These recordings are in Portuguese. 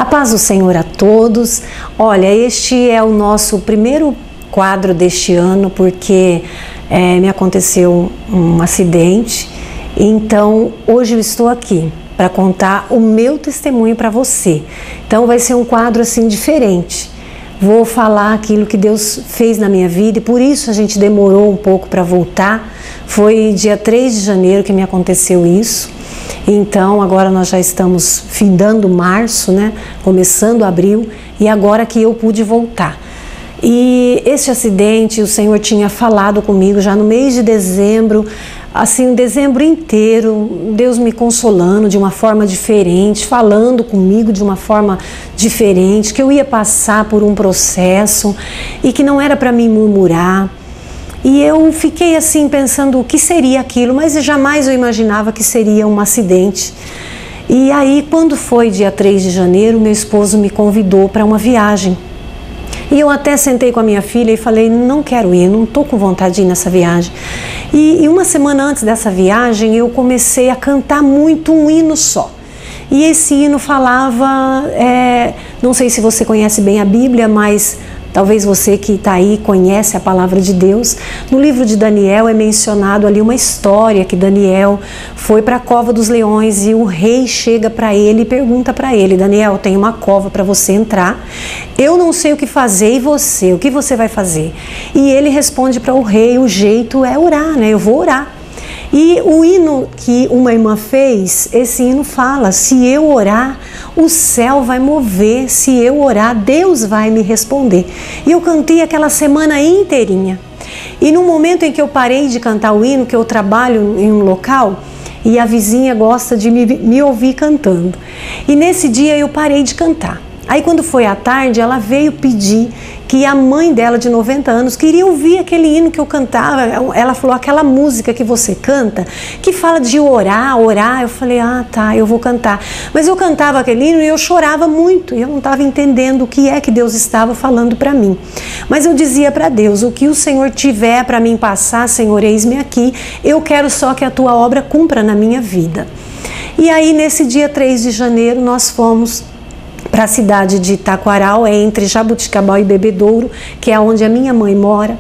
A paz do Senhor a todos. Olha, este é o nosso primeiro quadro deste ano, porque me aconteceu um acidente. Então, hoje eu estou aqui para contar o meu testemunho para você. Então, vai ser um quadro assim diferente. Vou falar aquilo que Deus fez na minha vida e por isso a gente demorou um pouco para voltar. Foi dia 3 de janeiro que me aconteceu isso. Então agora nós já estamos findando março, né? Começando abril, e agora que eu pude voltar. E esse acidente o Senhor tinha falado comigo já no mês de dezembro, assim, dezembro inteiro, Deus me consolando de uma forma diferente, falando comigo de uma forma diferente, que eu ia passar por um processo e que não era para mim murmurar. E eu fiquei assim pensando o que seria aquilo, mas jamais eu imaginava que seria um acidente. E aí, quando foi dia 3 de janeiro, meu esposo me convidou para uma viagem. E eu até sentei com a minha filha e falei, não quero ir, não estou com vontade de ir nessa viagem. E uma semana antes dessa viagem, eu comecei a cantar muito um hino só. E esse hino falava, não sei se você conhece bem a Bíblia, mas talvez você que está aí conhece a palavra de Deus. No livro de Daniel é mencionado ali uma história que Daniel foi para a cova dos leões e o rei chega para ele e pergunta para ele, Daniel, tem uma cova para você entrar, eu não sei o que fazer e você, o que você vai fazer? E ele responde para o rei, o jeito é orar, né? Eu vou orar. E o hino que uma irmã fez, esse hino fala, se eu orar, o céu vai mover, se eu orar, Deus vai me responder. E eu cantei aquela semana inteirinha. E no momento em que eu parei de cantar o hino, que eu trabalho em um local, e a vizinha gosta de me ouvir cantando. E nesse dia eu parei de cantar. Aí quando foi à tarde, ela veio pedir que a mãe dela, de 90 anos, queria ouvir aquele hino que eu cantava. Ela falou, aquela música que você canta, que fala de orar. Eu falei, ah tá, eu vou cantar. Mas eu cantava aquele hino e eu chorava muito, e eu não estava entendendo o que é que Deus estava falando para mim. Mas eu dizia para Deus, o que o Senhor tiver para mim passar, Senhor, eis-me aqui, eu quero só que a tua obra cumpra na minha vida. E aí nesse dia 3 de janeiro nós fomos para a cidade de Taquaral, entre Jabuticabal e Bebedouro, que é onde a minha mãe mora.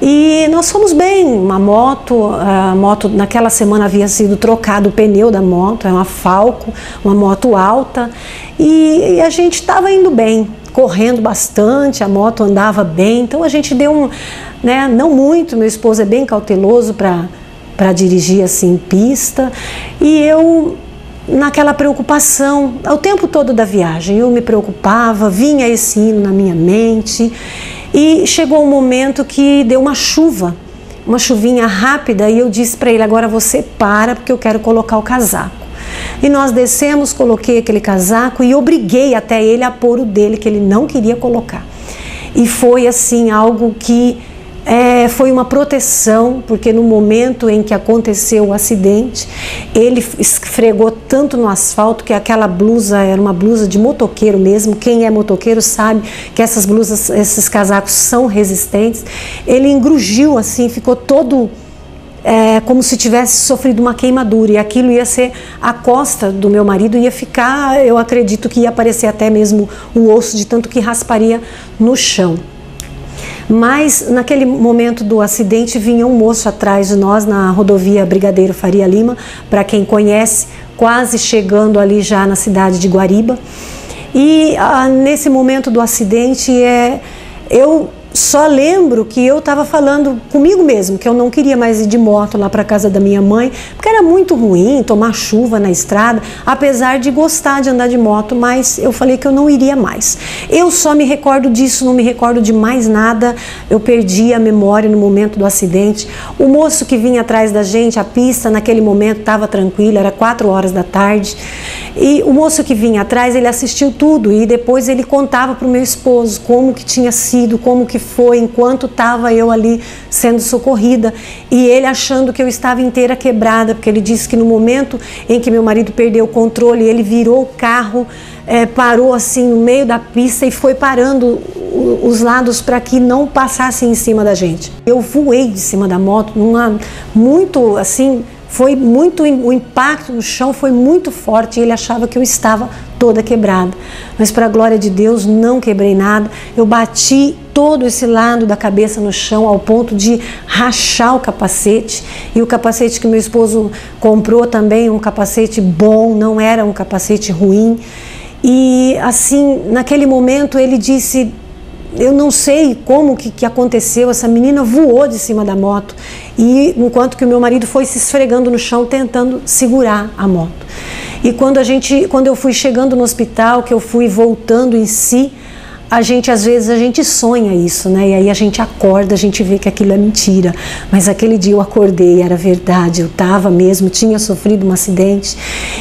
E nós fomos bem, a moto naquela semana havia sido trocado o pneu da moto, é uma Falco, uma moto alta, e a gente estava indo bem, correndo bastante, a moto andava bem, então a gente deu não muito, meu esposo é bem cauteloso para dirigir assim pista, e eu naquela preocupação, o tempo todo da viagem, eu me preocupava, vinha esse hino na minha mente e chegou um momento que deu uma chuvinha rápida e eu disse para ele, agora você para porque eu quero colocar o casaco. E nós descemos, coloquei aquele casaco e obriguei até ele a pôr o dele, que ele não queria colocar. E foi assim algo que foi uma proteção, porque no momento em que aconteceu o acidente, ele esfregou tanto no asfalto que aquela blusa era uma blusa de motoqueiro mesmo. Quem é motoqueiro sabe que essas blusas, esses casacos são resistentes. Ele engrugiu assim, ficou todo como se tivesse sofrido uma queimadura, e aquilo ia ser a costa do meu marido, ia ficar, eu acredito que ia aparecer até mesmo o osso de tanto que rasparia no chão. Mas naquele momento do acidente vinha um moço atrás de nós na rodovia Brigadeiro Faria Lima, para quem conhece, quase chegando ali já na cidade de Guariba. E nesse momento do acidente eu só lembro que eu estava falando comigo mesmo, que eu não queria mais ir de moto lá para casa da minha mãe, porque era muito ruim tomar chuva na estrada, apesar de gostar de andar de moto, mas eu falei que eu não iria mais. Eu só me recordo disso, não me recordo de mais nada, eu perdi a memória no momento do acidente. O moço que vinha atrás da gente, a pista naquele momento estava tranquila, era 4 horas da tarde, e o moço que vinha atrás, ele assistiu tudo e depois ele contava para o meu esposo como que tinha sido, como que foi enquanto estava eu ali sendo socorrida, e ele achando que eu estava inteira quebrada, porque ele disse que no momento em que meu marido perdeu o controle, ele virou o carro, parou assim no meio da pista e foi parando os lados para que não passassem em cima da gente. Eu voei de cima da moto, o impacto no chão foi muito forte e ele achava que eu estava toda quebrada, mas para a glória de Deus não quebrei nada. Eu bati todo esse lado da cabeça no chão ao ponto de rachar o capacete, e o capacete que meu esposo comprou também, um capacete bom, não era um capacete ruim. E assim, naquele momento ele disse, eu não sei como que aconteceu, essa menina voou de cima da moto, e enquanto que o meu marido foi se esfregando no chão tentando segurar a moto. E quando eu fui chegando no hospital, que eu fui voltando em si, às vezes a gente sonha isso, né? E aí a gente acorda, a gente vê que aquilo é mentira. Mas aquele dia eu acordei, era verdade, eu estava mesmo, tinha sofrido um acidente.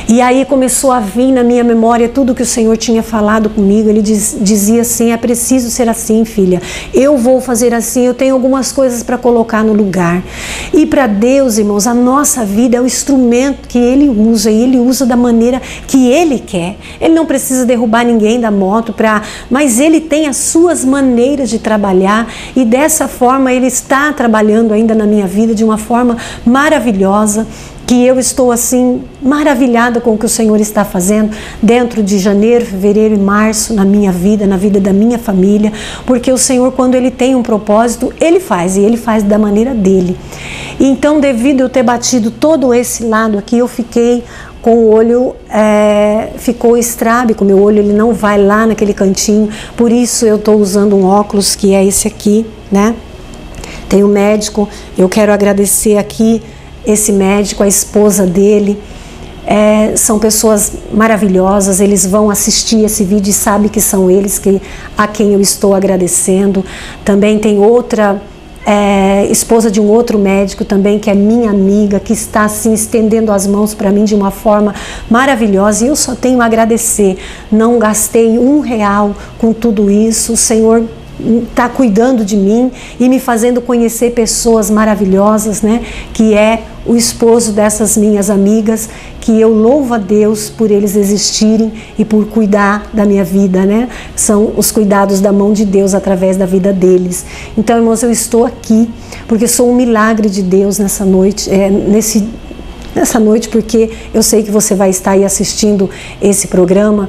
E aí começou a vir na minha memória tudo que o Senhor tinha falado comigo. Ele dizia assim, é preciso ser assim, filha. Eu vou fazer assim, eu tenho algumas coisas para colocar no lugar. E para Deus, irmãos, a nossa vida é o instrumento que Ele usa, e Ele usa da maneira que Ele quer. Ele não precisa derrubar ninguém da moto, mas Ele tem as suas maneiras de trabalhar, e dessa forma Ele está trabalhando ainda na minha vida de uma forma maravilhosa, que eu estou assim maravilhada com o que o Senhor está fazendo dentro de janeiro, fevereiro e março, na minha vida, na vida da minha família, porque o Senhor, quando Ele tem um propósito, Ele faz, e Ele faz da maneira dele. Então, devido a eu ter batido todo esse lado aqui, eu fiquei com o olho, ficou estrábico, meu olho ele não vai lá naquele cantinho, por isso eu estou usando um óculos que é esse aqui, né? Tem um médico, eu quero agradecer aqui esse médico, a esposa dele, são pessoas maravilhosas, eles vão assistir esse vídeo e sabem que são eles a quem eu estou agradecendo. Também tem outra esposa de um outro médico também, que é minha amiga, que está assim estendendo as mãos para mim de uma forma maravilhosa, e eu só tenho a agradecer. Não gastei R$1 com tudo isso, o Senhor está cuidando de mim e me fazendo conhecer pessoas maravilhosas, né? Que é o esposo dessas minhas amigas, que eu louvo a Deus por eles existirem e por cuidar da minha vida, né? São os cuidados da mão de Deus através da vida deles. Então, irmãos, eu estou aqui porque sou um milagre de Deus nessa noite, nessa noite, porque eu sei que você vai estar aí assistindo esse programa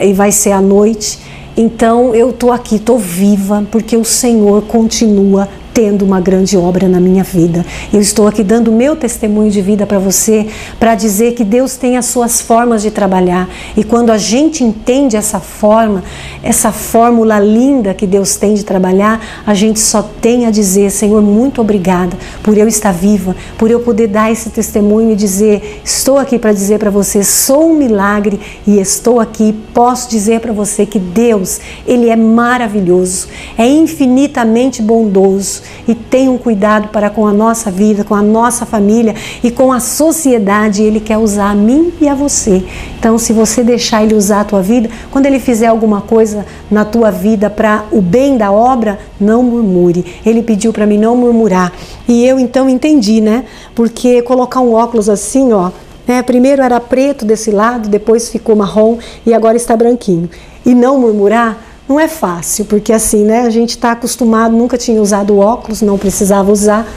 e vai ser à noite. Então eu estou aqui, estou viva, porque o Senhor continua tendo uma grande obra na minha vida. Eu estou aqui dando o meu testemunho de vida para você, para dizer que Deus tem as suas formas de trabalhar, e quando a gente entende essa forma, essa fórmula linda que Deus tem de trabalhar, a gente só tem a dizer, Senhor, muito obrigada por eu estar viva, por eu poder dar esse testemunho e dizer, estou aqui para dizer para você, sou um milagre, e estou aqui, posso dizer para você que Deus, Ele é maravilhoso, é infinitamente bondoso, e tem um cuidado para com a nossa vida, com a nossa família e com a sociedade. Ele quer usar a mim e a você. Então, se você deixar Ele usar a tua vida, quando Ele fizer alguma coisa na tua vida para o bem da obra, não murmure. Ele pediu para mim não murmurar. E eu então entendi, né? Porque colocar um óculos assim, ó, né? Primeiro era preto desse lado, depois ficou marrom e agora está branquinho. E não murmurar não é fácil, porque assim, né, a gente está acostumado, nunca tinha usado óculos, não precisava usar,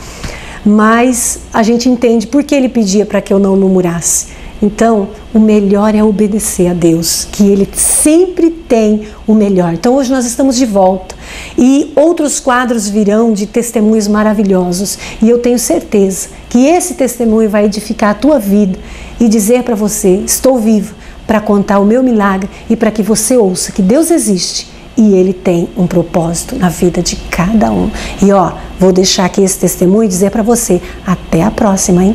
mas a gente entende por que Ele pedia para que eu não murmurasse. Então, o melhor é obedecer a Deus, que Ele sempre tem o melhor. Então, hoje nós estamos de volta e outros quadros virão de testemunhos maravilhosos, e eu tenho certeza que esse testemunho vai edificar a tua vida e dizer para você, estou viva para contar o meu milagre e para que você ouça que Deus existe. E Ele tem um propósito na vida de cada um. E ó, vou deixar aqui esse testemunho e dizer para você, até a próxima, hein?